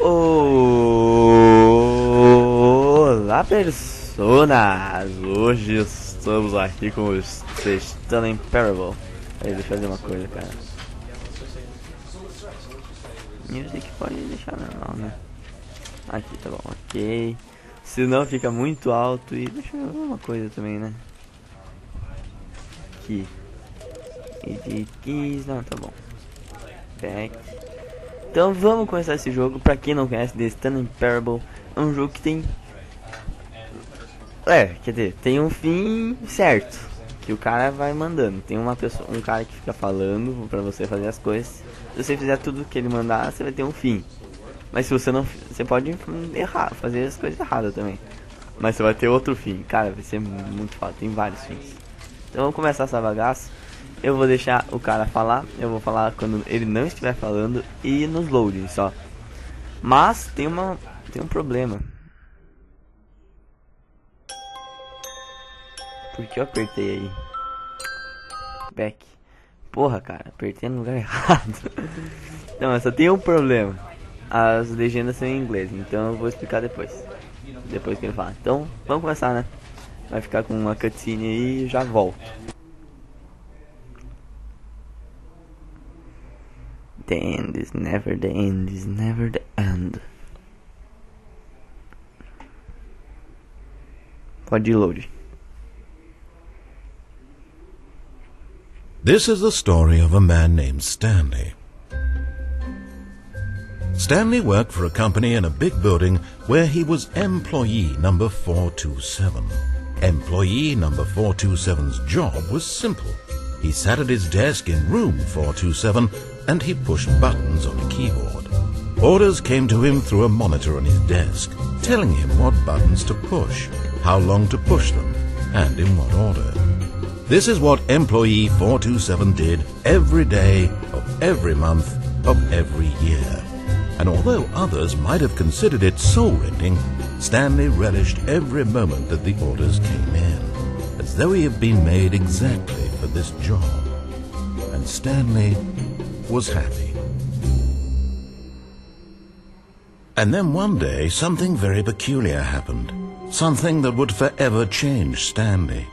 Olá, personas! Hoje estamos aqui com o Stanley. Aí, deixa eu fazer uma coisa, cara. Music pode deixar normal, né? Aqui, tá bom, ok. Senão fica muito alto e deixa eu ver uma coisa também, né? Aqui. Edit keys, não, tá bom. Back. Então vamos começar esse jogo. Pra quem não conhece, The Stanley é um jogo que tem... quer dizer, tem um fim certo, que o cara vai mandando. Tem uma pessoa, um cara que fica falando pra você fazer as coisas. Se você fizer tudo que ele mandar, você vai ter um fim. Mas se você não... Você pode errar, fazer as coisas erradas também. Mas você vai ter outro fim. Cara, vai ser muito fácil, tem vários fins. Então vamos começar essa bagaça. Eu vou deixar o cara falar. Eu vou falar quando ele não estiver falando e nos loading só. Mas tem um problema. Por que eu apertei aí? Back. Porra, cara, apertei no lugar errado. Não, só tem um problema. As legendas são em inglês, então eu vou explicar depois. Depois que ele falar. Então, vamos começar, né? Vai ficar com uma cutscene aí e já volto. The end is never the end is never the end. Pode ir, load. This is the story of a man named Stanley. Stanley worked for a company in a big building where he was employee number 427. Employee number 427's job was simple. He sat at his desk in room 427 and he pushed buttons on a keyboard. Orders came to him through a monitor on his desk, telling him what buttons to push, how long to push them, and in what order. This is what employee 427 did every day of every month of every year. And although others might have considered it soul-rending, Stanley relished every moment that the orders came in, as though he had been made exactly for this job. And Stanley was happy. And then one day, something very peculiar happened. Something that would forever change Stanley.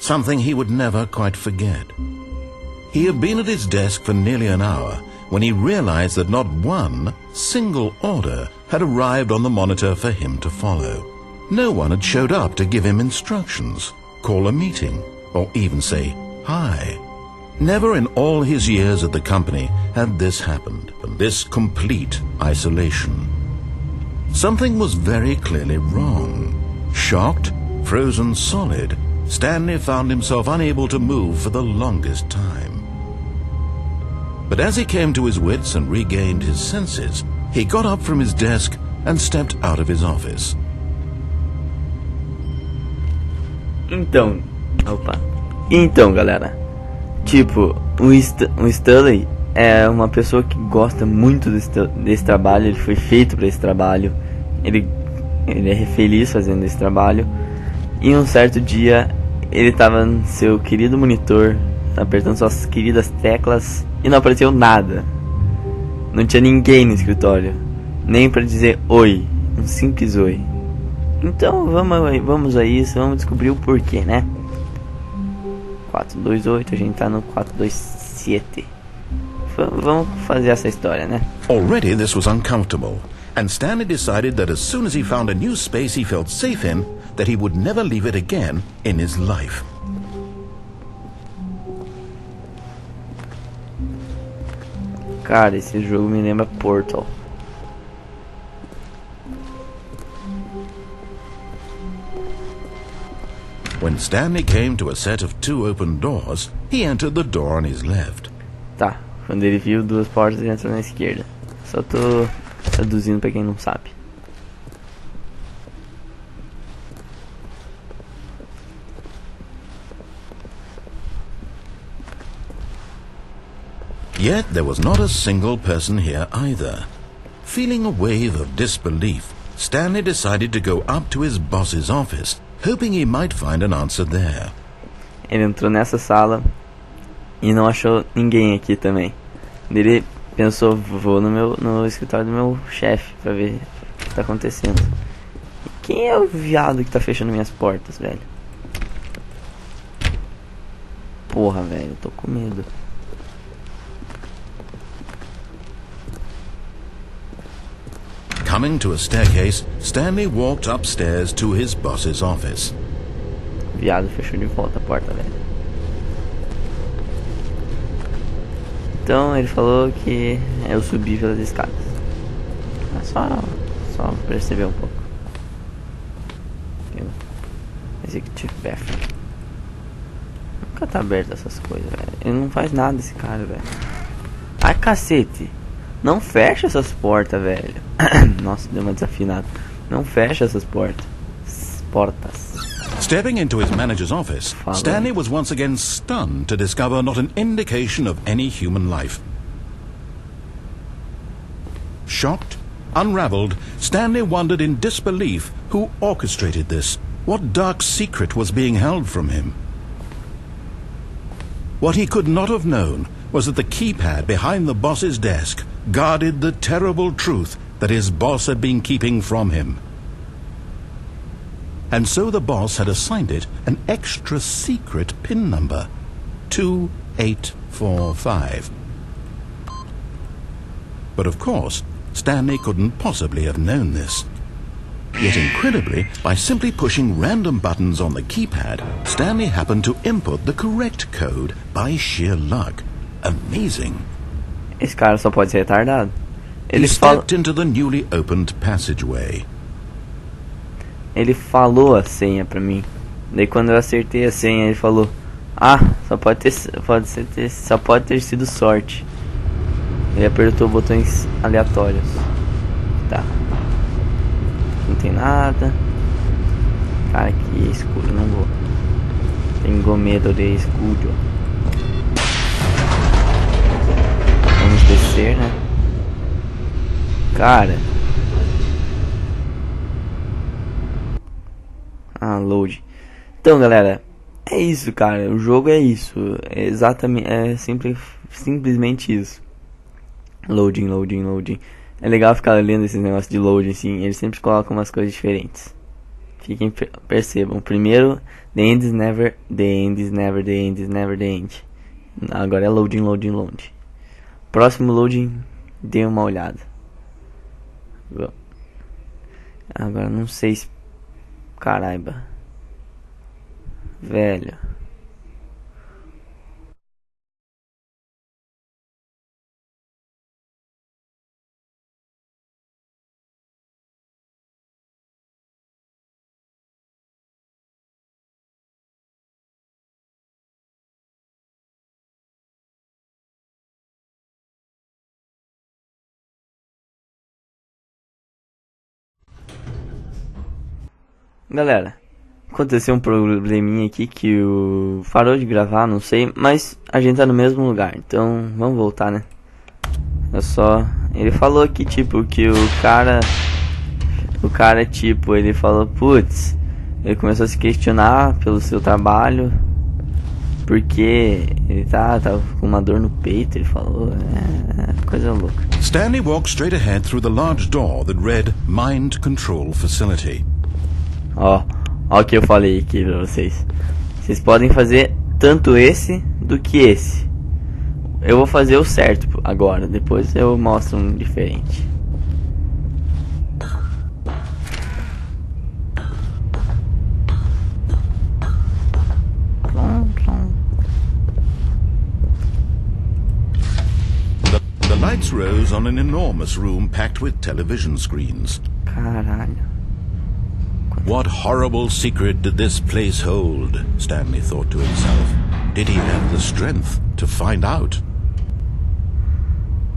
Something he would never quite forget. He had been at his desk for nearly an hour when he realized that not one single order had arrived on the monitor for him to follow. No one had showed up to give him instructions, call a meeting, or even say hi. Never in all his years at the company had this happened, this complete isolation. Something was very clearly wrong. Shocked, frozen solid, Stanley found himself unable to move for the longest time. But as he came to his wits and regained his senses, he got up from his desk and stepped out of his office. Então, galera, tipo, o Stanley é uma pessoa que gosta muito desse trabalho. Ele foi feito para esse trabalho. Ele é feliz fazendo esse trabalho. E um certo dia ele estava no seu querido monitor, apertando suas queridas teclas, e não apareceu nada. Não tinha ninguém no escritório, nem para dizer oi, um simples oi. Então vamos a isso, vamos descobrir o porquê, né? 428, a gente tá no 427. Vamos fazer essa história, né? Already this was uncomfortable, and Stanley decided that as soon as he found a new space he felt safe in, that he would never leave it again in his life. Cara, esse jogo me lembra Portal. When Stanley came to a set of 2 open doors, he entered the door on his left. Tá, quando ele viu 2 portas, ele entrou na esquerda. Só tô traduzindo pra quem não sabe. Yet there was not a single person here either. Feeling a wave of disbelief, Stanley decided to go up to his boss's office, hoping he might find an answer there. Ele entrou nessa sala e não achou ninguém aqui também. Ele Pensou, vou no escritório do meu chefe pra ver o que tá acontecendo. E quem é o viado que tá fechando minhas portas, velho? Porra, velho, eu tô com medo. Coming to a staircase, Stanley walked upstairs to his boss's office. O viado fechou de volta a porta, velho. Então ele falou que eu subi pelas escadas. É só perceber um pouco. Executive bathroom. Nunca tá aberto essas coisas, velho. Ele não faz nada esse cara, velho. Ai, cacete. Não fecha essas portas, velho. Nossa, deu uma desafinada. Não fecha essas portas. Stepping into his manager's office, Stanley was once again stunned to discover not an indication of any human life. Shocked, unraveled, Stanley wondered in disbelief who orchestrated this. What dark secret was being held from him? What he could not have known was that the keypad behind the boss's desk guarded the terrible truth that his boss had been keeping from him. And so the boss had assigned it an extra secret PIN number, 2845. But of course, Stanley couldn't possibly have known this. Yet incredibly, by simply pushing random buttons on the keypad, Stanley happened to input the correct code by sheer luck. Amazing. Esse cara só pode ser retardado. He stepped into the newly opened passageway. Ele falou a senha pra mim. Daí quando eu acertei a senha, ele falou: "Ah, só pode ter sido sorte." Ele apertou botões aleatórios. Tá. Não tem nada. Cara, que escuro, não vou. Tenho medo de escuro. Vamos descer, né? Cara. Load. Então, galera, é isso, cara. O jogo é isso. É exatamente, simplesmente isso. Loading. É legal ficar lendo esses negócios de loading, assim. Eles sempre colocam umas coisas diferentes. Percebam. Primeiro, the end is never the end. Agora é loading. Próximo loading, dê uma olhada. Agora não sei se... Caramba. Velho. Galera, aconteceu um probleminha aqui que parou de gravar, não sei, mas a gente tá no mesmo lugar, então vamos voltar, né? Ele falou aqui, tipo, que o cara, tipo, ele falou, putz, ele começou a se questionar pelo seu trabalho, porque ele tá com uma dor no peito, ele falou, coisa louca. Stanley walked straight ahead through the large door that read Mind Control Facility. Ó o que eu falei aqui pra vocês. Vocês podem fazer tanto esse do que esse. Eu vou fazer o certo agora, depois eu mostro um diferente. The lights rose on an enormous room packed with television screens. Caralho. What horrible secret did this place hold? Stanley thought to himself. Did he have the strength to find out?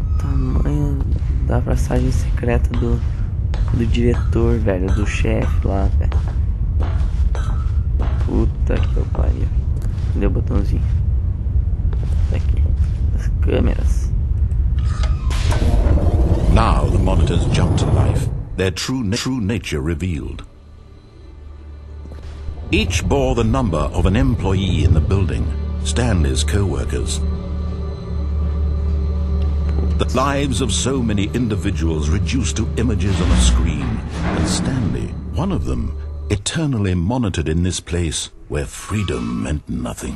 O tamanho da passagem secreta do diretor, velho, do chefe lá, velho. Puta que pariu. Cadê o botãozinho? Aqui. As câmeras. Now the monitors jumped to life, their true nature revealed. Each bore the number of an employee in the building, Stanley's co-workers. The lives of so many individuals reduced to images on a screen, and Stanley, one of them, eternally monitored in this place where freedom meant nothing.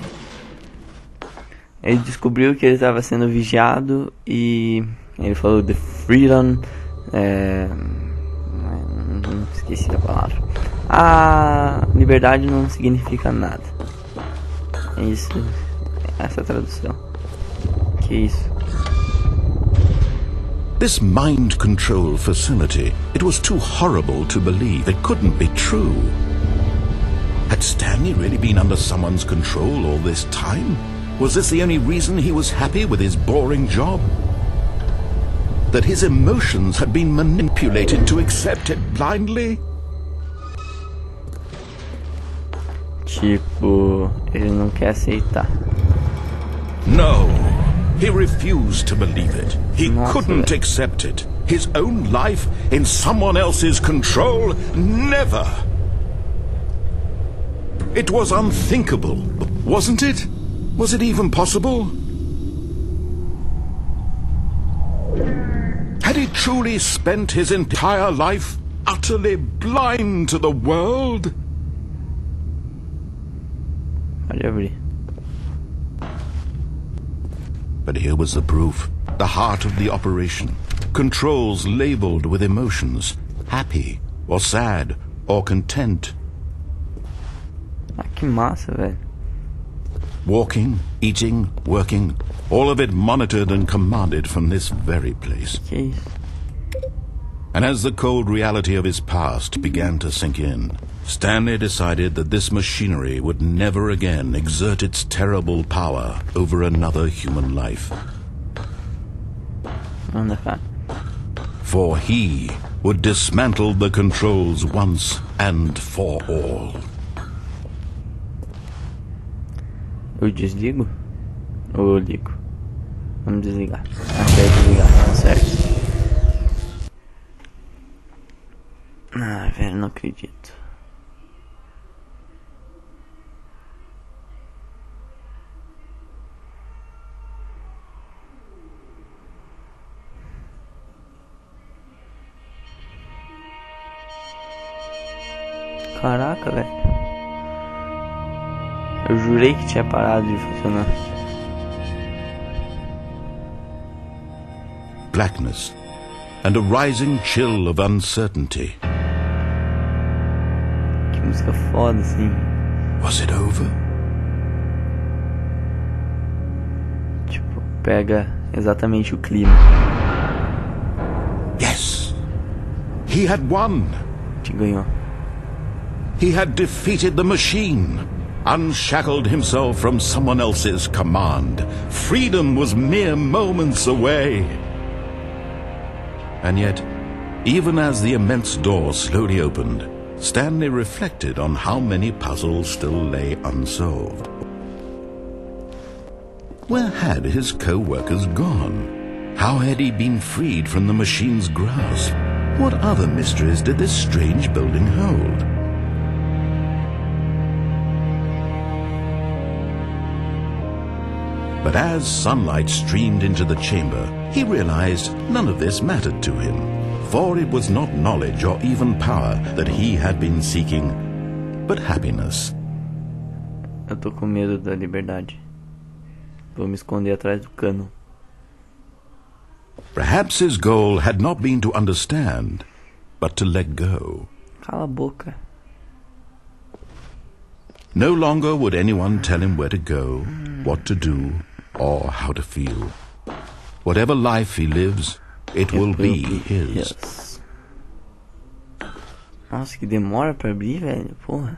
Ele descobriu que ele estava sendo vigiado e ele falou the freedom, não esqueci a palavra. A liberdade não significa nada. É isso, essa tradução. Que isso? This mind control facility, it was too horrible to believe. It couldn't be true. Had Stanley really been under someone's control all this time? Was this the only reason he was happy with his boring job? That his emotions had been manipulated to accept it blindly? Tipo, ele não quer aceitar. No, he refused to believe it. He couldn't accept it. His own life in someone else's control? Never! It was unthinkable, wasn't it? Was it even possible? Had he truly spent his entire life utterly blind to the world? Pode abrir. But here was the proof, the heart of the operation. Controls labeled with emotions, happy or sad or content. Ah, que massa, velho. Walking, eating, working, all of it monitored and commanded from this very place. Que isso? And as the cold reality of his past began to sink in, Stanley decided that this machinery would never again exert its terrible power over another human life. Anda cá. For he would dismantle the controls once and for all. Eu desligo? Ou eu ligo? Vamos desligar. Até desligar, tá certo? Ah, velho, não acredito. Caraca, velho. Eu jurei que tinha parado de funcionar. Blackness and a rising chill of uncertainty. Que música foda, assim. Was it over? Tipo, pega exatamente o clima. Yes! He had won! Te ganhou. He had defeated the machine, unshackled himself from someone else's command. Freedom was mere moments away. And yet, even as the immense door slowly opened, Stanley reflected on how many puzzles still lay unsolved. Where had his co-workers gone? How had he been freed from the machine's grasp? What other mysteries did this strange building hold? But as sunlight streamed into the chamber, he realized none of this mattered to him, for it was not knowledge or even power that he had been seeking, but happiness. Eu tô com medo da liberdade. Vou me esconder atrás do cano. Perhaps his goal had not been to understand, but to let go. Cala a boca. No longer would anyone tell him where to go, what to do, or how to feel. Whatever life he lives, it will be his. Nossa, que demora pra abrir, velho. Porra.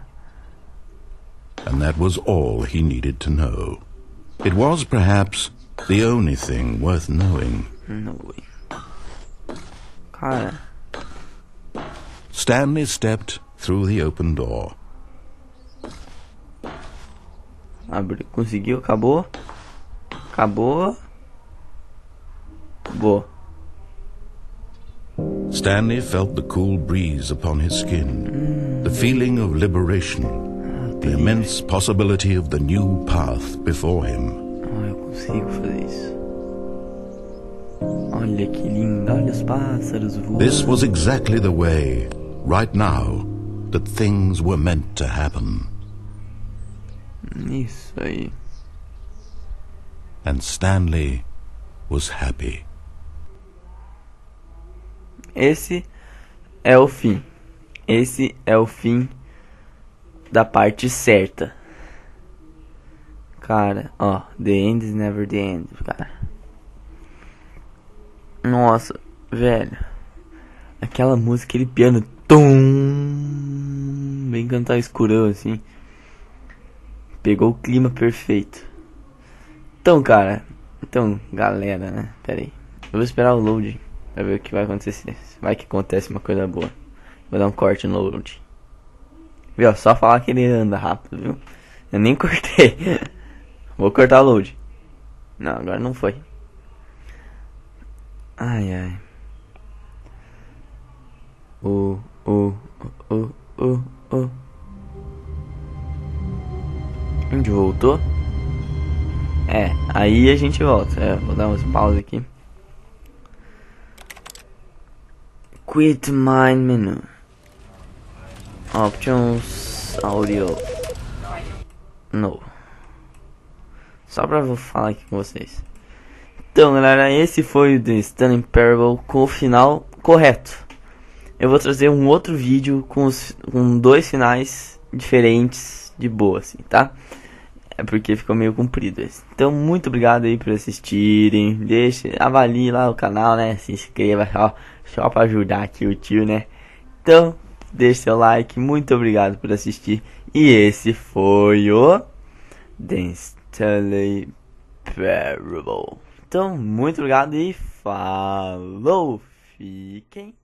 And that was all he needed to know. It was perhaps the only thing worth knowing. No way. Cara. Stanley stepped through the open door. Abre. Conseguiu? Acabou? Acabou? Boa. Stanley felt the cool breeze upon his skin, the feeling of liberation, the immense possibility of the new path before him. Eu consigo fazer isso. Olha que lindo, olha os pássaros voando. This was exactly the way, right now, that things were meant to happen. Isso aí. And Stanley was happy. Esse é o fim. Esse é o fim da parte certa. Cara, ó, the end is never the end, cara. Nossa, velho. Aquela música, aquele piano tum, bem cantar escurão assim. Pegou o clima perfeito. Então, cara, galera, né? Pera aí. Eu vou esperar o load pra ver o que vai acontecer. Vai que acontece uma coisa boa. Vou dar um corte no load. Viu? Só falar que ele anda rápido, viu? Eu nem cortei. Vou cortar o load. Não, agora não foi. Ai, ai. A gente voltou? É, aí a gente volta. Vou dar umas pausas aqui. Quit Mind Menu. Options Audio. No. Só pra eu falar aqui com vocês. Então, galera, esse foi o The Stanley Parable com o final correto. Eu vou trazer um outro vídeo com dois finais diferentes de boa, assim, tá? É porque ficou meio comprido esse. Então, muito obrigado aí por assistirem. Avalie lá o canal, né? Se inscreva, só pra ajudar aqui o tio, né? Então, deixe seu like. Muito obrigado por assistir. E esse foi o The Stanley Parable. Então, muito obrigado e falou! Fiquem